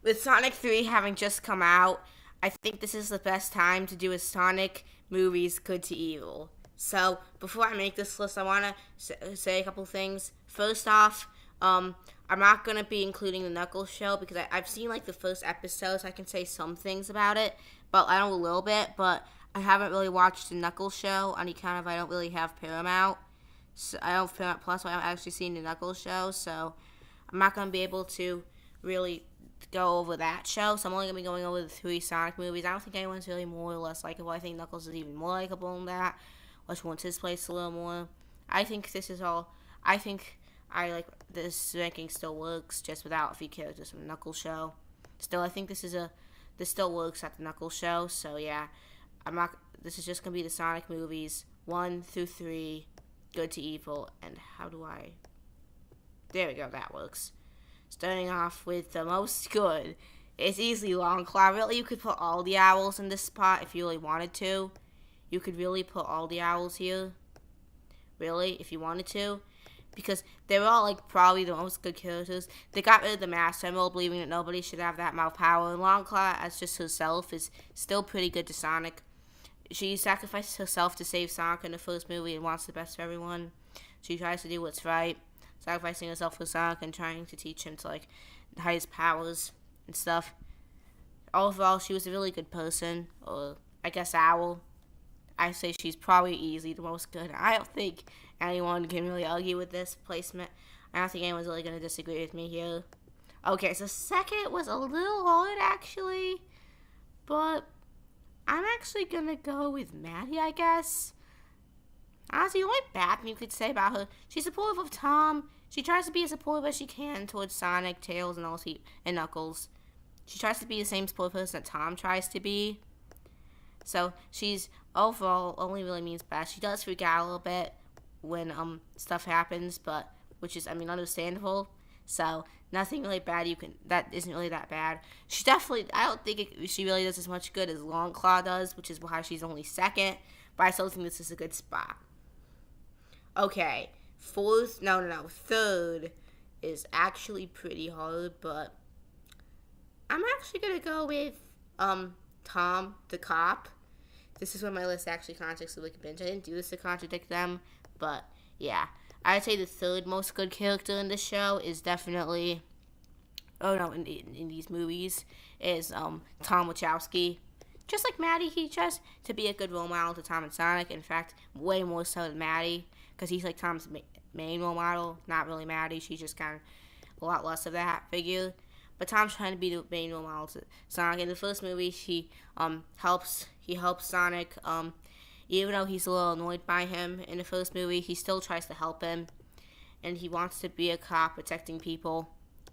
With Sonic 3 having just come out, I think this is the best time to do a Sonic movies good to evil. So, before I make this list, I want to say a couple things. First off, I'm not going to be including the Knuckles show because I've seen like the first episodes. I can say some things about it, but I know a little bit, but I haven't really watched the Knuckles show on account of I don't really have Paramount. So I don't have Paramount Plus, so I haven't actually seen the Knuckles show, so I'm not going to be able to really go over that show, so I'm only going to be going over the three Sonic movies. I don't think anyone's really more or less likable. I think Knuckles is even more likable than that, which wants his place a little more. I think this is all, I think I like this ranking still works just without a few characters from the Knuckles show. Still, I think this still works at the Knuckles show, so yeah, this is just going to be the Sonic movies, 1 through 3, good to evil, and there we go, that works. Starting off with the most good. It's easily Long Claw. Really, you could put all the owls in this spot if you really wanted to. You could really put all the owls here. Really, if you wanted to. Because they were all, like, probably the most good characters. They got rid of the Master Emerald, believing that nobody should have that amount of power. And Long Claw, as just herself, is still pretty good to Sonic. She sacrifices herself to save Sonic in the first movie and wants the best for everyone. She tries to do what's right, sacrificing herself for Sonic and trying to teach him to, like, hide his powers and stuff. Overall, she was a really good person, or I guess owl. I say she's probably easily the most good. I don't think anyone can really argue with this placement. I don't think anyone's really going to disagree with me here. Okay, so second was a little hard, actually, but I'm actually going to go with Maddie, I guess. Honestly, the only bad thing you could say about her, she's supportive of Tom. She tries to be as supportive as she can towards Sonic, Tails, and Knuckles. She tries to be the same supportive person that Tom tries to be. So she's overall only really means best. She does freak out a little bit when stuff happens, but which is understandable. So nothing really bad that isn't really that bad. She definitely, I don't think she really does as much good as Long Claw does, which is why she's only second. But I still think this is a good spot. Okay, third is actually pretty hard, but I'm actually gonna go with Tom the cop. This is where my list actually contradicts the Wicked Bench. I didn't do this to contradict them, but yeah, I'd say the third most good character in this show is definitely, in these movies is Tom Wachowski. Just like Maddie, he tries to be a good role model to Tom and Sonic. In fact, way more so than Maddie, because he's like Tom's main role model, not really Maddie. She's just kind of a lot less of that figure. But Tom's trying to be the main role model to Sonic. In the first movie, he helps Sonic. Even though he's a little annoyed by him in the first movie, he still tries to help him, and he wants to be a cop protecting people.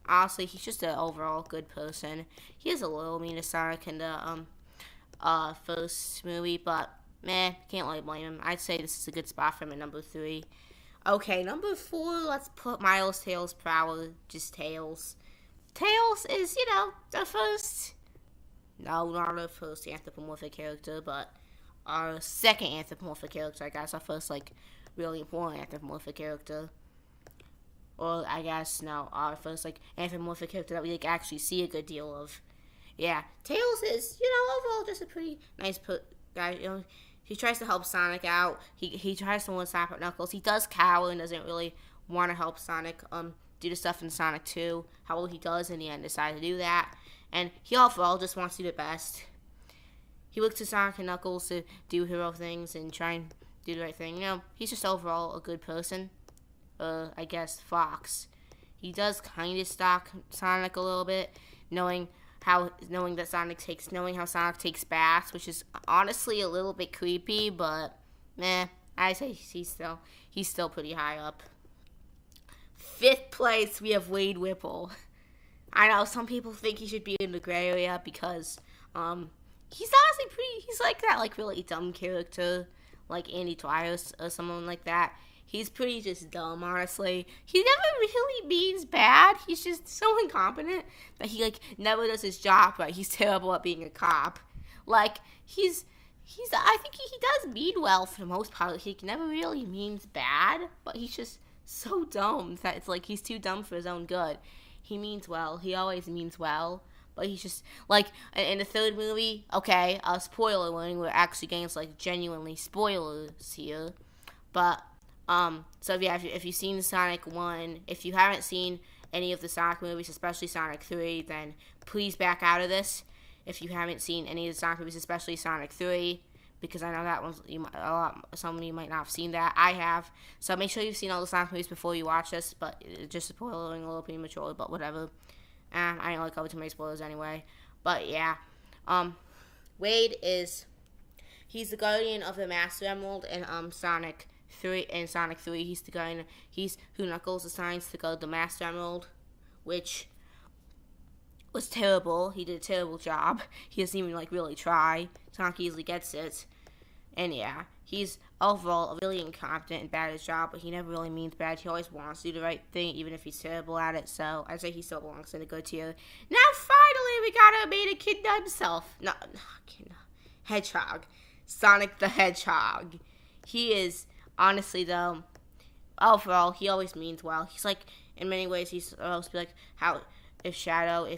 Honestly, he's just an overall good person. He is a little mean to Sonic in the first movie, but can't really blame him. I'd say this is a good spot for him at number 3. Okay, number 4, let's put Miles Tails Prower, just Tails. Tails is, the first, no, not the first anthropomorphic character, but our second anthropomorphic character, I guess. Our first, really important anthropomorphic character. Or, I guess, no, our first, anthropomorphic character that we, actually see a good deal of. Yeah, Tails is, overall just a pretty nice guy. He tries to help Sonic out. He tries to one-stop at Knuckles. He does cower and doesn't really want to help Sonic do the stuff in Sonic 2. However, he does in the end decide to do that. And he overall just wants to do the best. He looks to Sonic and Knuckles to do hero things and try and do the right thing. He's just overall a good person. I guess Fox. He does kind of stalk Sonic a little bit, knowing how Sonic takes baths, which is honestly a little bit creepy, but I say he's still pretty high up. 5th place, we have Wade Whipple. I know some people think he should be in the gray area because he's honestly he's like that really dumb character like Andy Dwyer or someone like that. He's pretty just dumb, honestly. He never really means bad. He's just so incompetent that he never does his job right. He's terrible at being a cop. I think he does mean well for the most part. He never really means bad, but he's just so dumb that it's he's too dumb for his own good. He means well. He always means well, but he's just like in the third movie. Okay, spoiler warning. We're actually getting like genuinely spoilers here, but so if you've seen Sonic 1, if you haven't seen any of the Sonic movies, especially Sonic 3, then please back out of this. If you haven't seen any of the Sonic movies, especially Sonic 3, because I know that one's some of you might not have seen that. I have, so make sure you've seen all the Sonic movies before you watch this. But just spoiling a little prematurely, but whatever. I don't like over too many spoilers anyway. But yeah, Wade he's the guardian of the Master Emerald in Sonic 3. In Sonic 3, he's who Knuckles assigns to guard the Master Emerald, which was terrible. He did a terrible job. He doesn't even really try. Sonic easily gets it. And yeah, he's overall really incompetent and bad at his job, but he never really means bad. He always wants to do the right thing, even if he's terrible at it. So I'd say he still belongs in the good tier. Now finally we got a beta kid himself. No, Hedgehog. Sonic the Hedgehog. He is, honestly though, overall, he always means well. He's in many ways, he's supposed to be how if Shadow,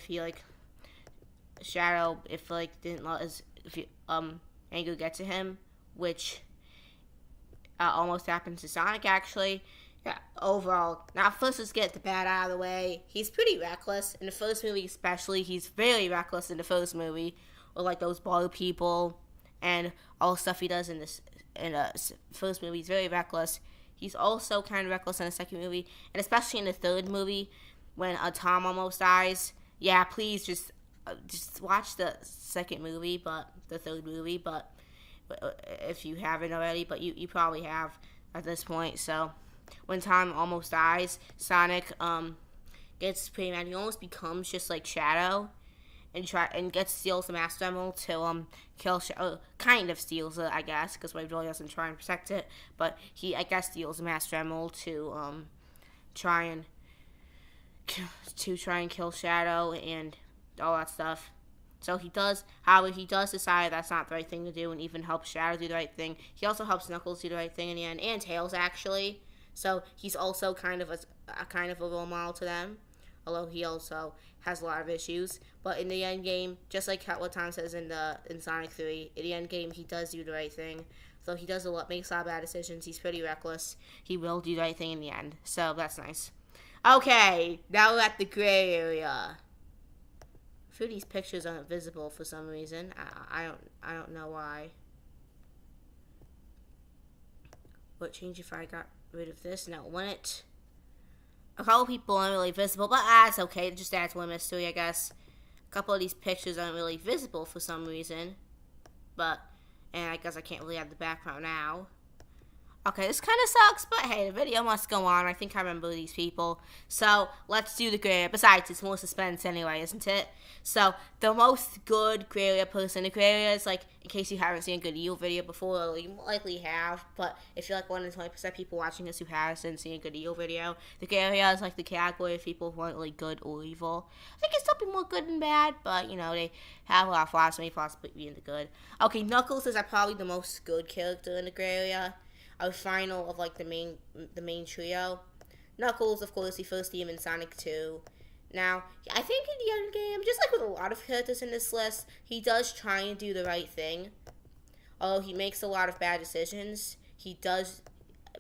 didn't let his anger get to him, which almost happened to Sonic actually. Yeah, overall, now first let's get the bad out of the way. He's pretty reckless in the first movie, especially. He's very reckless in the first movie, with those bar people and all the stuff he does in the first movie. He's very reckless. He's also kind of reckless in the second movie, and especially in the third movie when Tom almost dies. Yeah, please just watch the second movie, but the third movie, but if you haven't already, but you probably have at this point. So when Tom almost dies, Sonic gets pretty mad. He almost becomes just like Shadow, and steals the Master Emerald to kill Shadow. Kind of steals it, I guess, because Wade really doesn't try and protect it, but he, I guess, steals the Master Emerald to try and kill Shadow and all that stuff. So he does, however, he does decide that's not the right thing to do, and even helps Shadow do the right thing. He also helps Knuckles do the right thing in the end, and Tails actually. So he's also kind of a role model to them, although he also has a lot of issues. But in the end game, just like what Tom says in Sonic 3, in the end game he does do the right thing. So he makes a lot of bad decisions. He's pretty reckless. He will do the right thing in the end. So that's nice. Okay, now we're at the gray area. I feel these pictures aren't visible for some reason. I don't know why. What change if I got rid of this? No, when it. A couple people aren't really visible, but that's okay. It just adds one mystery, I guess. A couple of these pictures aren't really visible for some reason, and I guess I can't really add the background now. Okay, this kind of sucks, but hey, the video must go on. I think I remember these people. So, let's do the gray area. Besides, it's more suspense anyway, isn't it? So, the most good gray area person. The gray area is in case you haven't seen a good Eel video before, or you likely have, but if you're 1 in 20% people watching this who hasn't seen a good Eel video, the gray area is the category of people who aren't really good or evil. I think it's still be more good than bad, but, they have a lot of flaws, so many flaws being the good. Okay, Knuckles is probably the most good character in the gray area. Our final of the main trio. Knuckles, of course, he first see him in Sonic 2. Now, I think in the end game, just with a lot of characters in this list, he does try and do the right thing. Although he makes a lot of bad decisions, he does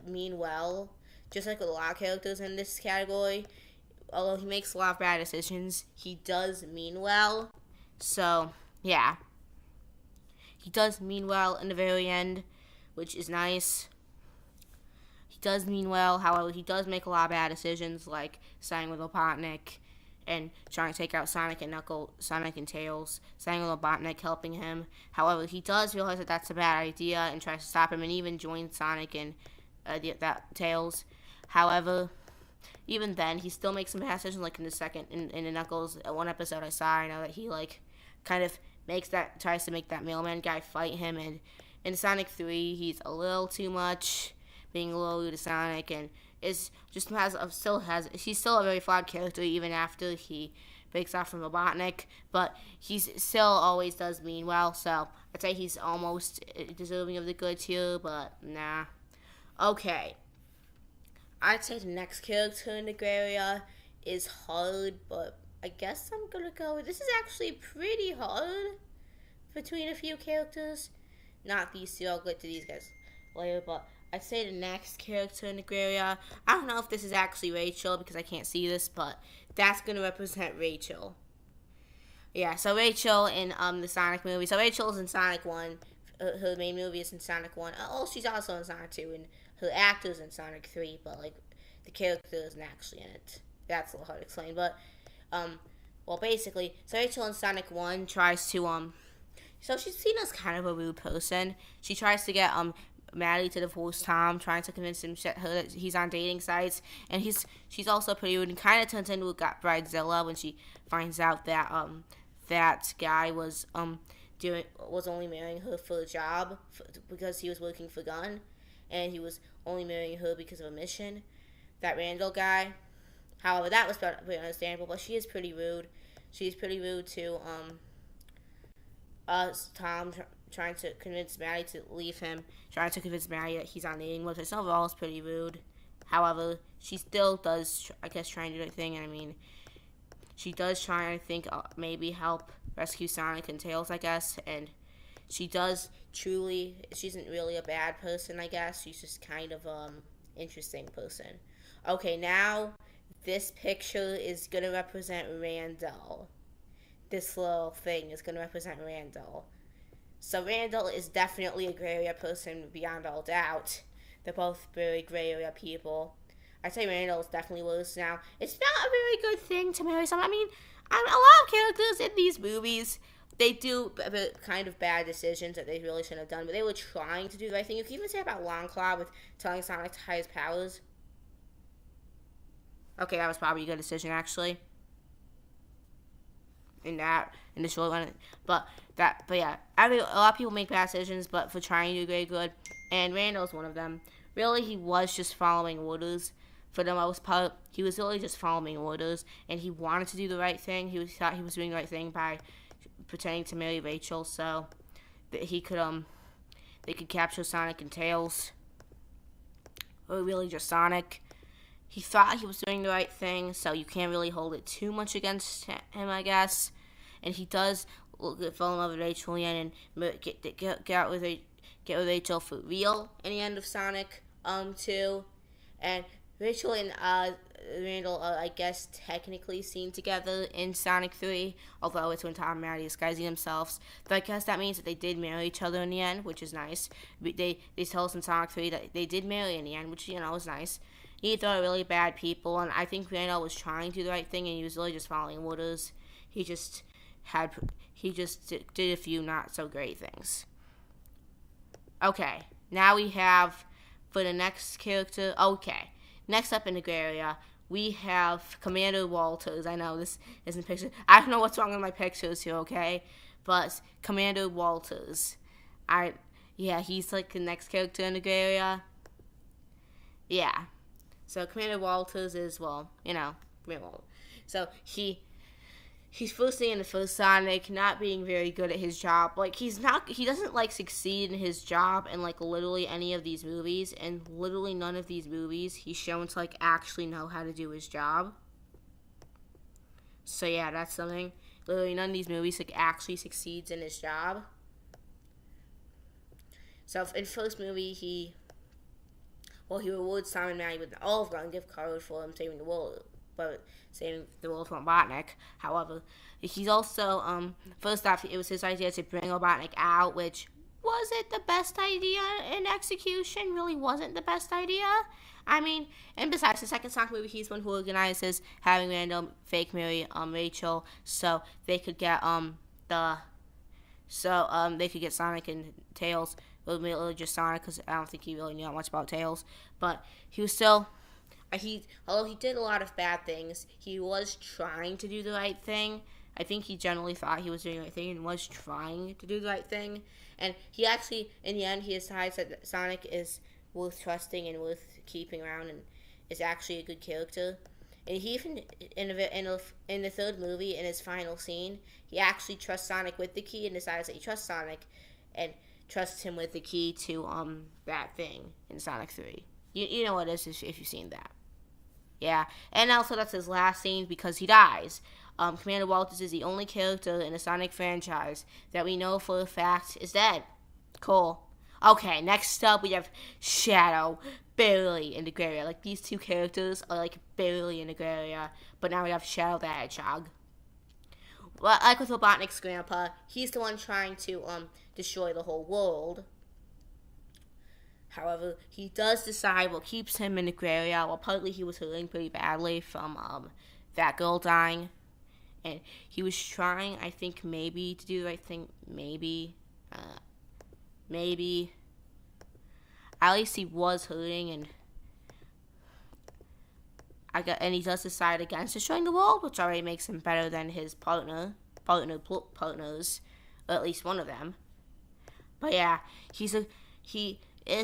mean well. Just with a lot of characters in this category, although he makes a lot of bad decisions, he does mean well. So, yeah. He does mean well in the very end, which is nice. He does mean well, however, he does make a lot of bad decisions, like siding with Robotnik and trying to take out Sonic and Tails, siding with Robotnik, helping him. However, he does realize that that's a bad idea and tries to stop him and even join Sonic and Tails. However, even then, he still makes some bad decisions, in the Knuckles, one episode I know that he, kind of tries to make that mailman guy fight him, and in Sonic 3, he's a little too much, being a little rude to Sonic, and he's still a very flawed character even after he breaks off from Robotnik, but he's still always does mean well, so I'd say he's almost deserving of the good tier, but nah. Okay. I'd say the next character in the gray area is hard, but I guess I'm gonna go with, this is actually pretty hard between a few characters. Not these two, I'll get to these guys later, but I'd say the next character in the gray area, I don't know if this is actually Rachel because I can't see this, but that's gonna represent Rachel. Yeah, so Rachel in the Sonic movie. So Rachel's in Sonic 1. Her main movie is in Sonic 1. Oh, she's also in Sonic 2, and her actor's in Sonic 3, but, like, the character isn't actually in it. That's a little hard to explain, but, well, basically, so Rachel in Sonic 1 tries to, so she's seen as kind of a rude person. She tries to get, Maddie to divorce Tom, trying to convince him that he's on dating sites, and she's also pretty rude and kind of turns into a bridezilla when she finds out that, that guy was only marrying her for a job because he was working for Gunn, and he was only marrying her because of a mission. That Randall guy. However, that was pretty understandable, but she is pretty rude. She's pretty rude to Tom trying to convince Maddie to leave him, trying to convince Maddie that he's on dating with her. Overall, it's pretty rude. However, she still does, I guess, try and do the thing, and I mean, she does try, I think, maybe help rescue Sonic and Tails, I guess, and she does truly, she isn't really a bad person, I guess. She's just kind of interesting person. Okay, now this picture is going to represent Randall. This little thing is going to represent Randall. So Randall is definitely a gray area person beyond all doubt. They're both very gray area people. I'd say Randall is definitely worse now. It's not a very good thing to marry someone. I mean, a lot of characters in these movies, they do kind of bad decisions that they really shouldn't have done, but they were trying to do the right thing. You can even say about Longclaw with telling Sonic to hide his powers. Okay, that was probably a good decision, actually. In the short run, but yeah, a lot of people make bad decisions, but for trying to do very good, and Randall's one of them. Really, he was just following orders for the most part. He was really just following orders, and he wanted to do the right thing. He thought he was doing the right thing by pretending to marry Rachel, so that they could capture Sonic and Tails, or really just Sonic. He thought he was doing the right thing, so you can't really hold it too much against him, I guess. And he does fall in love with Rachel in the end and get out with Rachel for real in the end of Sonic 2. And Rachel and Randall are, I guess, technically seen together in Sonic 3, although it's when Tom and Maddie disguising themselves. But I guess that means that they did marry each other in the end, which is nice. They tell us in Sonic 3 that they did marry in the end, which, is nice. Neither are really bad people, and I think Randall was trying to do the right thing, and he was really just following orders. He just did a few not so great things. Okay, now we have for the next character. Okay, next up in the gray area, we have Commander Walters. I know this isn't picture. I don't know what's wrong with my pictures here. Okay, but Commander Walters. He's like the next character in the gray area. Yeah. So Commander Walters is, Commander Walters. So he's firstly in the first Sonic, not being very good at his job. Like, he doesn't, succeed in his job in, literally any of these movies. And literally none of these movies he's shown to, actually know how to do his job. So, yeah, that's something. Literally none of these movies, actually succeeds in his job. So, in the first movie, he rewards Tom and Maddie with an Olive Garden gift card for him saving the world from Robotnik. However, he's also, first off, it was his idea to bring Robotnik out, which wasn't the best idea in execution, really wasn't the best idea. I mean, and besides, the second Sonic movie, he's the one who organizes having Randall fake marry Rachel, so they could get, they could get Sonic and Tails, or just Sonic, because I don't think he really knew that much about Tails, but he was still, although he did a lot of bad things, he was trying to do the right thing. I think he generally thought he was doing the right thing and was trying to do the right thing, and he actually, in the end, he decides that Sonic is worth trusting and worth keeping around, and is actually a good character. And he even, in the third movie, in his final scene, he actually trusts Sonic with the key and decides that he trusts Sonic and trusts him with the key to that thing in Sonic 3. You know what it is if you've seen that. Yeah, and also that's his last scene because he dies. Commander Walters is the only character in the Sonic franchise that we know for a fact is dead. Cool. Okay, next up we have Shadow, barely in the gray area. Like, these two characters are, like, barely in the gray area. But now we have Shadow the Hedgehog. Well, like with Robotnik's grandpa, he's the one trying to, destroy the whole world. However, he does decide what keeps him in the gray area. Well, partly he was hurting pretty badly from, that girl dying. And he was trying, I think, maybe to do the right thing. Maybe. At least he was hurting, and he does decide against destroying the world, which already makes him better than his partners, or at least one of them. But yeah, he is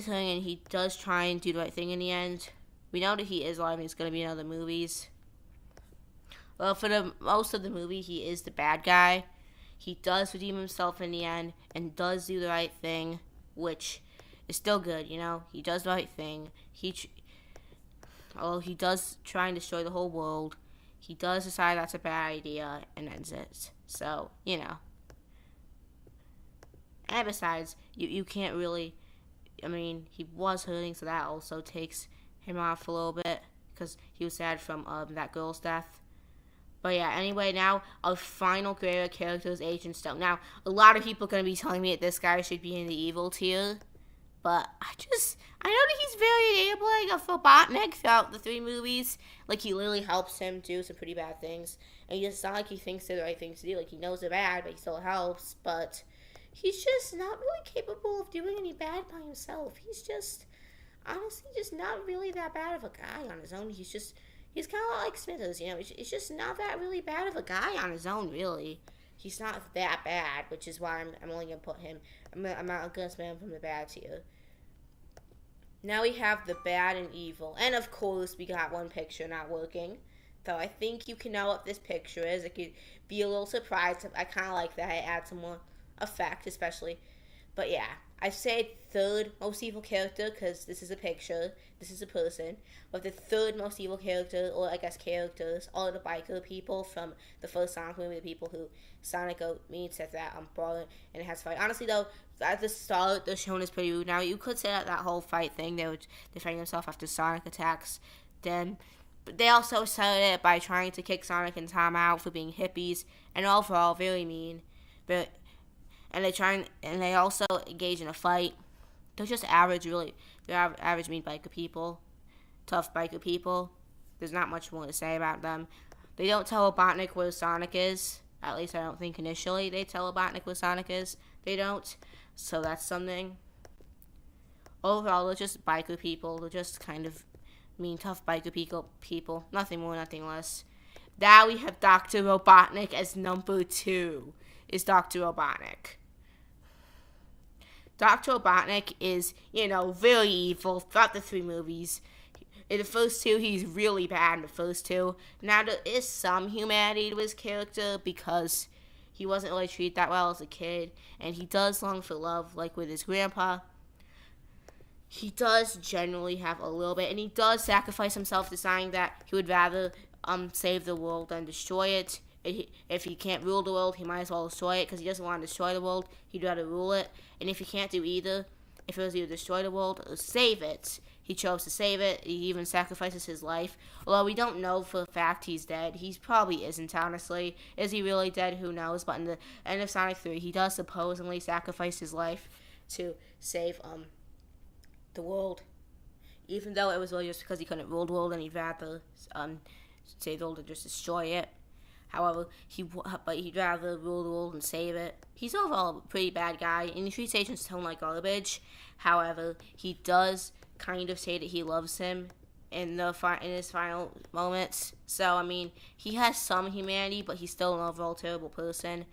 hurting, and he does try and do the right thing in the end. We know that he is alive, and he's going to be in other movies. Well, for the most of the movie, he is the bad guy. He does redeem himself in the end, and does do the right thing, which is still good, you know? He does the right thing. Although he does try and destroy the whole world, he does decide that's a bad idea and ends it. So, you know. And besides, you can't really, I mean, he was hurting, so that also takes him off a little bit, because he was sad from that girl's death. But yeah, anyway, now our final gray area character is Agent Stone. Now, a lot of people are going to be telling me that this guy should be in the evil tier. But I know that he's very enabling of Robotnik throughout the 3 movies. Like, he literally helps him do some pretty bad things. And it's not like he thinks they're the right things to do. Like, he knows they're bad, but he still helps. But he's just not really capable of doing any bad by himself. He's just, honestly, just not really that bad of a guy on his own. He's kind of like Smithers, you know. It's just not that really bad of a guy on his own, really. He's not that bad, which is why I'm only going to put him, I'm not going to spam him from the bad tier. Now we have the bad and evil. And of course, we got one picture not working. Though I think you can know what this picture is. It could be a little surprised. I kind of like that. It adds some more effect, especially. But yeah, I say 3rd most evil character because this is a picture. This is a person. But the 3rd most evil character, or I guess characters, are the biker people from the first Sonic movie. The people who Sonic meets at that brawler and it has to fight. Honestly, though, at the start, the shown is pretty rude. Now, you could say that whole fight thing, they were defending themselves after Sonic attacks. Then, but they also started it by trying to kick Sonic and Tom out for being hippies, and overall, very mean. And they also engage in a fight. They're just average, really. They're average mean biker people. Tough biker people. There's not much more to say about them. They don't tell Robotnik where Sonic is. At least I don't think initially they tell Robotnik where Sonic is. They don't. So that's something. Overall, they're just biker people. They're just kind of mean, tough biker people. Nothing more, nothing less. Now we have Dr. Robotnik as number 2. Is Dr. Robotnik. Dr. Robotnik is, very evil throughout the 3 movies. In the first 2, he's really bad in the first 2. Now, there is some humanity to his character because he wasn't really treated that well as a kid. And he does long for love, like with his grandpa. He does generally have a little bit. And he does sacrifice himself, deciding that he would rather save the world than destroy it. If he can't rule the world, he might as well destroy it because he doesn't want to destroy the world. He'd rather rule it. And if he can't do either, if it was either destroy the world or save it, he chose to save it. He even sacrifices his life. Although we don't know for a fact he's dead. He probably isn't, honestly. Is he really dead? Who knows? But in the end of Sonic 3, he does supposedly sacrifice his life to save the world. Even though it was really just because he couldn't rule the world and he'd rather save the world and just destroy it. However, he'd rather rule the world and save it. He's overall a pretty bad guy, and he treats Agent Stone like garbage. However, he does kind of say that he loves him in his final moments. So, I mean, he has some humanity, but he's still an overall terrible person.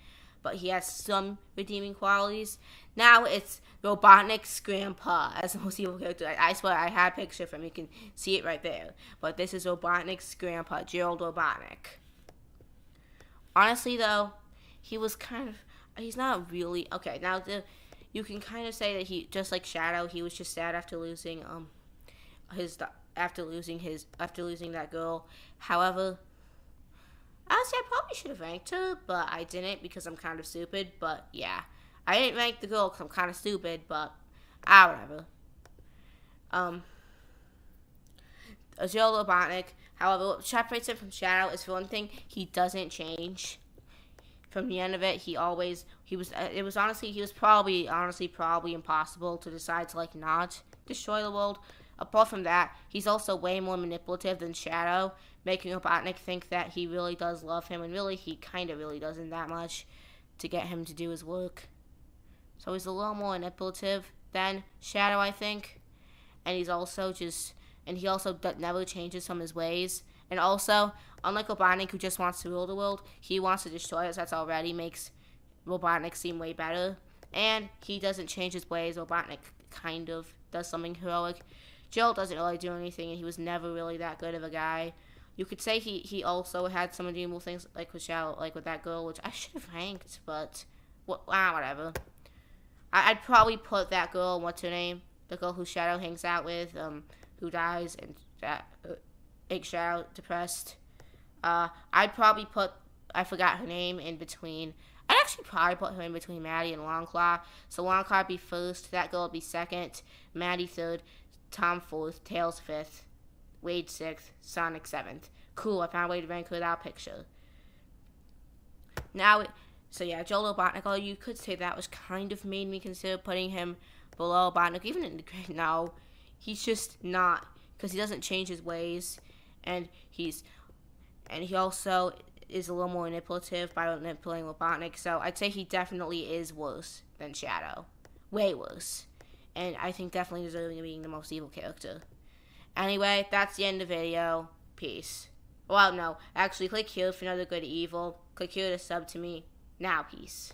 But he has some redeeming qualities. Now it's Robotnik's grandpa as the most evil character. I swear, I had a picture from him. You can see it right there. But this is Robotnik's grandpa, Gerald Robotnik. Honestly, though, he's not really, okay, now you can kind of say that he, just like Shadow, he was just sad after losing, after losing that girl. However, Honestly, I probably should have ranked her, but I didn't because I'm kind of stupid. But yeah, I didn't rank the girl because I'm kind of stupid. But whatever. Joe Robotnik, however, what separates him from Shadow is, for one thing, he doesn't change. From the end of it, he was probably impossible to decide to like not destroy the world. Apart from that, he's also way more manipulative than Shadow, making Robotnik think that he really does love him, and really he kind of really doesn't that much to get him to do his work. So he's a little more manipulative than Shadow, I think, and he also never changes from his ways. And also, unlike Robotnik, who just wants to rule the world, he wants to destroy us. That's already makes Robotnik seem way better. And he doesn't change his ways. Robotnik kind of does something heroic. Joel doesn't really do anything, and he was never really that good of a guy. You could say he also had some redeemable things, like with Shadow, like with that girl, which I should have ranked, but whatever. I'd probably put that girl, what's her name? The girl who Shadow hangs out with, who dies, and makes Shadow depressed. I'd probably put, I forgot her name, in between. I'd actually probably put her in between Maddie and Longclaw. So Longclaw would be first, that girl would be second, Maddie third, Tom fourth, Tails fifth, Wade sixth, Sonic seventh. Cool, I found a way to rank her without picture. So yeah, Joel Robotnik, you could say that was kind of made me consider putting him below Robotnik, even in the grade. No, he's just not, because he doesn't change his ways, and he also is a little more manipulative by manipulating Robotnik. So I'd say he definitely is worse than Shadow, way worse, and I think definitely deserving of being the most evil character. Anyway, that's the end of the video. Peace. Well, no, actually, click here for another good evil. Click here to sub to me. Now, peace.